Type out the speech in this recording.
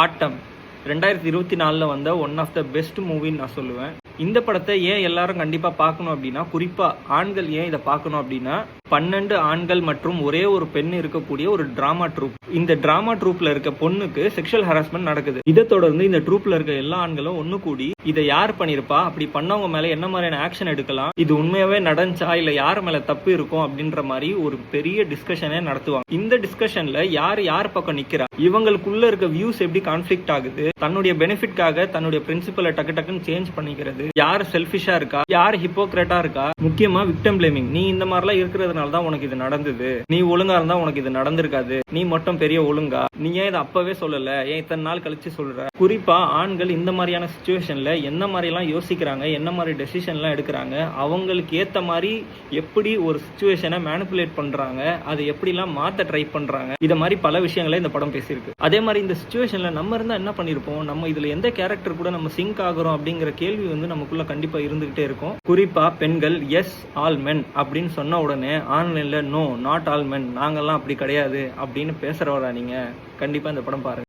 ஆட்டம் 2024 வந்த one of the best மூவின்னு நான் சொல்லுவேன். இந்த படத்தை ஏன் எல்லாரும் கண்டிப்பா பார்க்கணும் அப்படின்னா, குறிப்பா ஆண்கள் ஏன் இதை பார்க்கணும் அப்படின்னா, 12 ஆண்கள் மற்றும் ஒரே ஒரு பெண் இருக்கக்கூடிய ஒரு டிராமா ட்ரூப். இந்த டிராமா ட்ரூப்ல இருக்க பொண்ணுக்கு செக்ஷுவல் ஹராஸ்மெண்ட் நடக்குது. இதை தொடர்ந்து இந்த ட்ரூப்ல இருக்க எல்லா ஆண்களும் ஒண்ணு கூடி இதை யார் பண்ணிருப்பா, அப்படி பண்ணவங்க மேல என்ன மாதிரியான ஆக்ஷன் எடுக்கலாம், இது உண்மையாவே நடந்துச்சா இல்ல யார் மேல தப்பு இருக்கும் அப்படின்ற மாதிரி ஒரு பெரிய டிஸ்கஷனே நடத்துவாங்க. இந்த டிஸ்கஷன்ல யார் பக்கம் நிக்கிறா, இவங்களுக்குள்ள இருக்க வியூஸ் எப்படி கான்ஃபிளிக்ட் ஆகுது, தன்னுடைய பெனிஃபிட்காக தன்னுடைய பிரின்சிபலை டக்குன்னு சேஞ்ச் பண்ணிக்கிறது, யார் செல்ஃபிஷா இருக்கா, யார் ஹிப்போக்ரேட்டா இருக்கா, முக்கியமா விக்டம் பிளேமிங். நீ இந்த மாதிரிலாம் இருக்கிறதுனால தான் உனக்கு இது நடந்தது, நீ ஒழுங்கா இருந்தா உனக்கு இது நடந்திருக்காது, நீ மட்டும் பெரிய ஒழுங்கா, நீ ஏன் இதை அப்பவே சொல்லல, ஏன் இத்தனை நாள் கழிச்சு சொல்ற. குறிப்பா ஆண்கள் இந்த மாதிரியான சிச்சுவேஷன்ல என்ன மாதிரி எல்லாம் யோசிக்கிறாங்க, என்ன மாதிரி டெசிஷன் எல்லாம் எடுக்கிறாங்க, அவங்களுக்கு ஏத்த மாதிரி எப்படி ஒரு சிச்சுவேஷனை மேனிபுலேட் பண்றாங்க, அதை எப்படி எல்லாம் மாத்த ட்ரை பண்றாங்க, இத மாதிரி பல விஷயங்களை இந்த படம் பேசியிருக்கு. அதே மாதிரி இந்த சிச்சுவேஷன்ல நம்ம இருந்தா என்ன பண்ணிருப்போம், நம்ம இதுல எந்த கேரக்டர் கூட நம்ம சிங்க் ஆகுறோம் அப்படிங்கிற கேள்வி நமக்குள்ள கண்டிப்பா இருந்துகிட்டே இருக்கும். குறிப்பா பெண்கள் எஸ் ஆல் மென் அப்படின்னு சொன்ன உடனே ஆன்லைன்ல நோ நாட் ஆல் மென், நாங்கெல்லாம் அப்படி கிடையாது அப்படின்னு பேசுறவரா நீங்க, கண்டிப்பா இந்த படம் பாருங்க.